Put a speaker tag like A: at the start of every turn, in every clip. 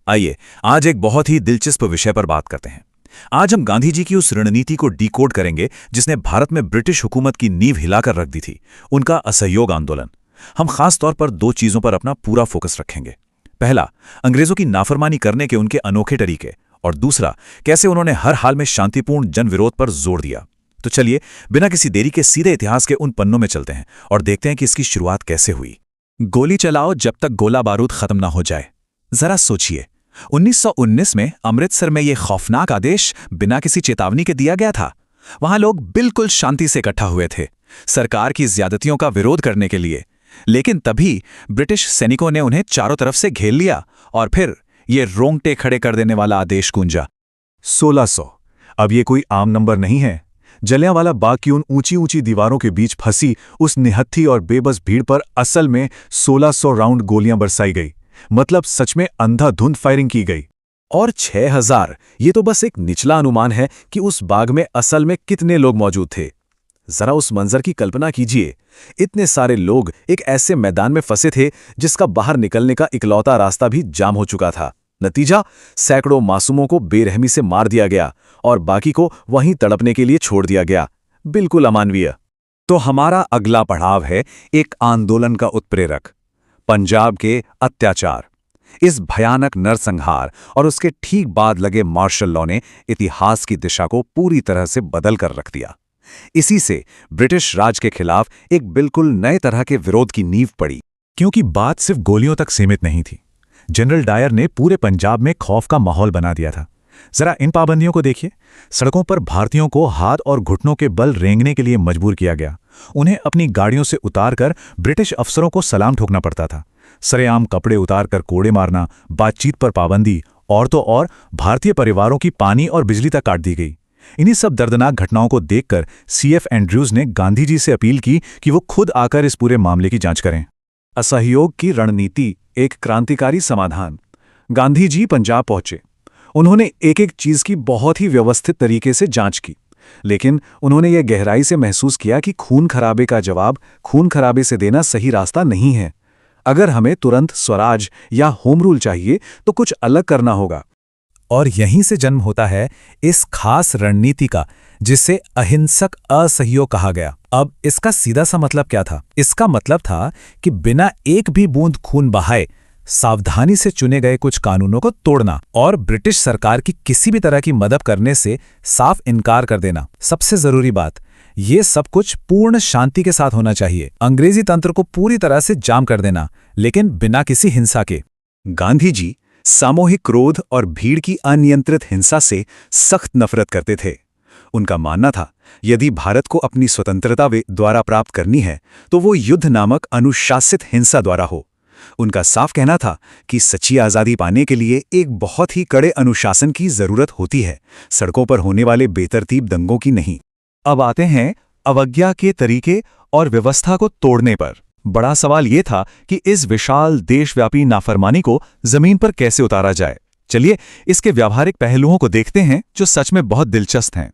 A: आइए आज एक बहुत ही दिलचस्प विषय पर बात करते हैं। आज हम गांधी जी की उस रणनीति को डिकोड करेंगे जिसने भारत में ब्रिटिश हुकूमत की नींव हिलाकर रख दी थी, उनका असहयोग आंदोलन। हम खास तौर पर दो चीजों पर अपना पूरा फोकस रखेंगे। पहला, अंग्रेजों की नाफरमानी करने के उनके अनोखे तरीके, और दूसरा, कैसे उन्होंने हर हाल में शांतिपूर्ण जनविरोध पर जोर दिया। तो चलिए बिना किसी देरी के सीधे इतिहास के उन पन्नों में चलते हैं और देखते हैं कि इसकी शुरुआत कैसे हुई। गोली चलाओ जब तक गोला बारूद खत्म ना हो जाए। जरा सोचिए, 1919 में अमृतसर में यह खौफनाक आदेश बिना किसी चेतावनी के दिया गया था। वहां लोग बिल्कुल शांति से इकट्ठा हुए थे, सरकार की ज्यादतियों का विरोध करने के लिए। लेकिन तभी ब्रिटिश सैनिकों ने उन्हें चारों तरफ से घेर लिया और फिर ये रोंगटे खड़े कर देने वाला आदेश गूंजा।
B: 1600। अब ये कोई आम नंबर नहीं है। जलियांवाला बाग की उन ऊंची ऊंची दीवारों के बीच फंसी उस निहत्थी और बेबस भीड़ पर असल में 1600 राउंड गोलियां बरसाई गई। मतलब सच में अंधाधुंध फायरिंग की गई।
C: और 6000, ये तो बस एक निचला अनुमान है कि उस बाग में असल में कितने लोग मौजूद थे। जरा उस मंजर की कल्पना कीजिए। इतने सारे लोग एक ऐसे मैदान में फंसे थे जिसका बाहर निकलने का इकलौता रास्ता भी जाम हो चुका था। नतीजा, सैकड़ों मासूमों को बेरहमी से मार दिया गया और बाकी को वहीं तड़पने के लिए छोड़ दिया गया। बिल्कुल अमानवीय।
B: तो हमारा अगला पड़ाव है एक आंदोलन का उत्प्रेरक, पंजाब के अत्याचार। इस भयानक नरसंहार और उसके ठीक बाद लगे मार्शल लॉ ने इतिहास की दिशा को पूरी तरह से बदल कर रख दिया। इसी से ब्रिटिश राज के खिलाफ एक बिल्कुल नए तरह के विरोध की नींव पड़ी।
D: क्योंकि बात सिर्फ गोलियों तक सीमित नहीं थी। जनरल डायर ने पूरे पंजाब में खौफ का माहौल बना दिया था। जरा इन पाबंदियों को देखिए। सड़कों पर भारतीयों को हाथ और घुटनों के बल रेंगने के लिए मजबूर किया गया। उन्हें अपनी गाड़ियों से उतारकर ब्रिटिश अफसरों को सलाम ठोकना पड़ता था। सरेआम कपड़े उतारकर कोड़े मारना, बातचीत पर पाबंदी, और तो और भारतीय परिवारों की पानी और बिजली तक काट दी गई। इन्हीं सब दर्दनाक घटनाओं को देखकर CF एंड्रयूज ने गांधी जी से अपील की कि वो खुद आकर इस पूरे मामले की जांच करें।
B: असहयोग की रणनीति, एक क्रांतिकारी समाधान। गांधी जी पंजाब पहुंचे। उन्होंने एक एक चीज की बहुत ही व्यवस्थित तरीके से जांच की, लेकिन उन्होंने ये गहराई से महसूस किया कि खून खराबे का जवाब खून खराबे से देना सही रास्ता नहीं है। अगर हमें तुरंत स्वराज या होम रूल चाहिए तो कुछ अलग करना होगा।
D: और यहीं से जन्म होता है इस खास रणनीति का, जिसे अहिंसक असहयोग कहा गया। अब इसका सीधा सा मतलब क्या था? इसका मतलब था कि बिना एक भी बूंद खून बहाए सावधानी से चुने गए कुछ कानूनों को तोड़ना और ब्रिटिश सरकार की किसी भी तरह की मदद करने से साफ इनकार कर देना। सबसे जरूरी बात, ये सब कुछ पूर्ण शांति के साथ होना चाहिए। अंग्रेजी तंत्र को पूरी तरह से जाम कर देना, लेकिन बिना किसी हिंसा के।
B: गांधी जी सामूहिक क्रोध और भीड़ की अनियंत्रित हिंसा से सख्त नफरत करते थे। उनका मानना था, यदि भारत को अपनी स्वतंत्रता द्वारा प्राप्त करनी है तो वो युद्ध नामक अनुशासित हिंसा द्वारा हो। उनका साफ कहना था कि सच्ची आज़ादी पाने के लिए एक बहुत ही कड़े अनुशासन की जरूरत होती है, सड़कों पर होने वाले बेतरतीब दंगों की नहीं।
D: अब आते हैं अवज्ञा के तरीके और व्यवस्था को तोड़ने पर। बड़ा सवाल यह था कि इस विशाल देशव्यापी नाफरमानी को जमीन पर कैसे उतारा जाए। चलिए इसके व्यावहारिक पहलुओं को देखते हैं जो सच में बहुत दिलचस्प हैं।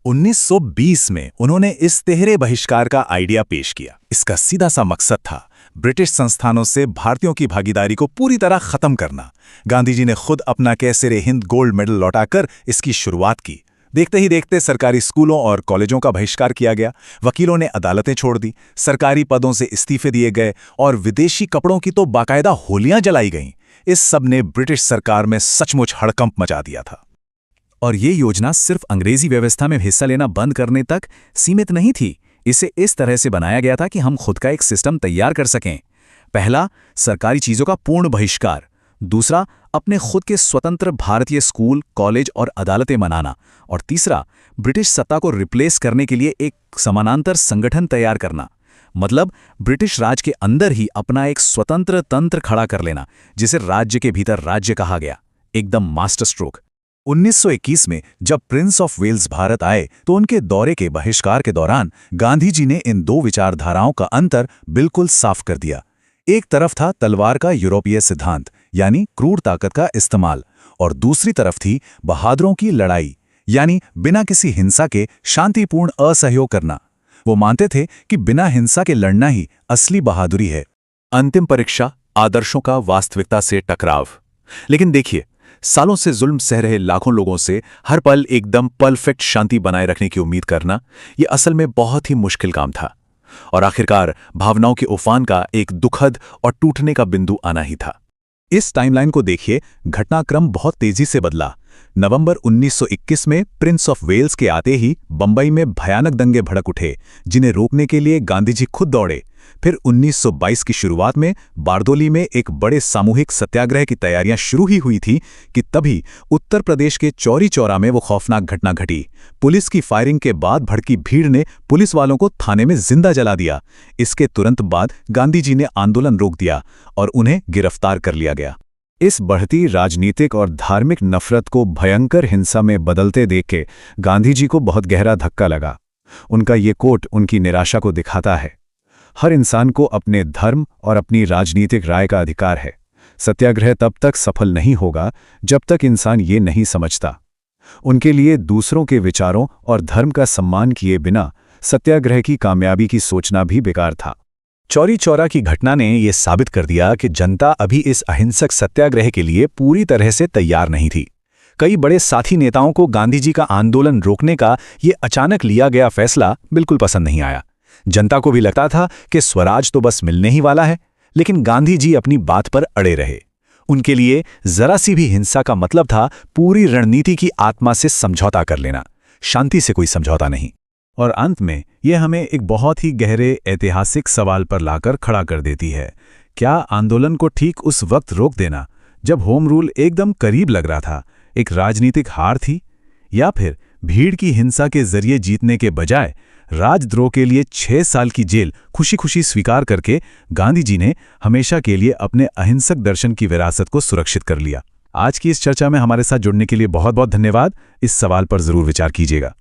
A: 1920 में उन्होंने इस तिहरे बहिष्कार का आइडिया पेश किया। इसका सीधा सा मकसद था ब्रिटिश संस्थानों से भारतीयों की भागीदारी को पूरी तरह खत्म करना। गांधी जी ने खुद अपना कैसरे हिंद गोल्ड मेडल लौटाकर इसकी शुरुआत की। देखते ही देखते सरकारी स्कूलों और कॉलेजों का बहिष्कार किया गया, वकीलों ने अदालतें छोड़ दी, सरकारी पदों से इस्तीफे दिए गए और विदेशी कपड़ों की तो बाकायदा होलियां जलाई गईं। इस सब ने ब्रिटिश सरकार में सचमुच हड़कंप मचा दिया था।
D: और ये योजना सिर्फ अंग्रेजी व्यवस्था में हिस्सा लेना बंद करने तक सीमित नहीं थी। इसे इस तरह से बनाया गया था कि हम खुद का एक सिस्टम तैयार कर सकें। पहला, सरकारी चीजों का पूर्ण बहिष्कार। दूसरा, अपने खुद के स्वतंत्र भारतीय स्कूल, कॉलेज और अदालतें बनाना। और तीसरा, ब्रिटिश सत्ता को रिप्लेस करने के लिए एक समानांतर संगठन तैयार करना। मतलब ब्रिटिश राज के अंदर ही अपना एक स्वतंत्र तंत्र खड़ा कर लेना, जिसे राज्य के भीतर राज्य कहा गया। एकदम मास्टर स्ट्रोक।
B: 1921 में जब प्रिंस ऑफ वेल्स भारत आए तो उनके दौरे के बहिष्कार के दौरान गांधी जी ने इन दो विचारधाराओं का अंतर बिल्कुल साफ कर दिया। एक तरफ था तलवार का यूरोपीय सिद्धांत, यानी क्रूर ताकत का इस्तेमाल, और दूसरी तरफ थी बहादुरों की लड़ाई, यानी बिना किसी हिंसा के शांतिपूर्ण असहयोग करना। वो मानते थे कि बिना हिंसा के लड़ना ही असली बहादुरी है।
C: अंतिम परीक्षा, आदर्शों का वास्तविकता से टकराव। लेकिन देखिए, सालों से जुल्म सह रहे लाखों लोगों से हर पल एकदम परफेक्ट शांति बनाए रखने की उम्मीद करना, ये असल में बहुत ही मुश्किल काम था। और आखिरकार भावनाओं के उफान का एक दुखद और टूटने का बिंदु आना ही था।
B: इस टाइमलाइन को देखिए, घटनाक्रम बहुत तेजी से बदला। नवंबर 1921 में प्रिंस ऑफ वेल्स के आते ही बंबई में भयानक दंगे भड़क उठे, जिन्हें रोकने के लिए गांधी जी खुद दौड़े। फिर 1922 की शुरुआत में बारदोली में एक बड़े सामूहिक सत्याग्रह की तैयारियां शुरू ही हुई थी कि तभी उत्तर प्रदेश के चौरी चौरा में वो खौफनाक घटना घटी। पुलिस की फायरिंग के बाद भड़की भीड़ ने पुलिस वालों को थाने में जिंदा जला दिया। इसके तुरंत बाद गांधी जी ने आंदोलन रोक दिया और उन्हें गिरफ्तार कर लिया गया।
C: इस बढ़ती राजनीतिक और धार्मिक नफरत को भयंकर हिंसा में बदलते देख के गांधी जी को बहुत गहरा धक्का लगा। उनका ये कोट उनकी निराशा को दिखाता है। हर इंसान को अपने धर्म और अपनी राजनीतिक राय का अधिकार है। सत्याग्रह तब तक सफल नहीं होगा जब तक इंसान ये नहीं समझता। उनके लिए दूसरों के विचारों और धर्म का सम्मान किए बिना सत्याग्रह की कामयाबी की सोचना भी बेकार था।
B: चौरी चौरा की घटना ने यह साबित कर दिया कि जनता अभी इस अहिंसक सत्याग्रह के लिए पूरी तरह से तैयार नहीं थी। कई बड़े साथी नेताओं को गांधी जी का आंदोलन रोकने का ये अचानक लिया गया फैसला बिल्कुल पसंद नहीं आया। जनता को भी लगता था कि स्वराज तो बस मिलने ही वाला है, लेकिन गांधी जी अपनी बात पर अड़े रहे। उनके लिए जरा सी भी हिंसा का मतलब था पूरी रणनीति की आत्मा से समझौता कर लेना, शांति से कोई समझौता नहीं।
D: और अंत में यह हमें एक बहुत ही गहरे ऐतिहासिक सवाल पर लाकर खड़ा कर देती है। क्या आंदोलन को ठीक उस वक्त रोक देना, जब होम रूल एकदम करीब लग रहा था, एक राजनीतिक हार थी, या फिर भीड़ की हिंसा के जरिए जीतने के बजाय राजद्रोह के लिए 6 साल की जेल खुशी खुशी स्वीकार करके गांधी जी ने हमेशा के लिए अपने अहिंसक दर्शन की विरासत को सुरक्षित कर लिया? आज की इस चर्चा में हमारे साथ जुड़ने के लिए बहुत बहुत धन्यवाद। इस सवाल पर जरूर विचार कीजिएगा।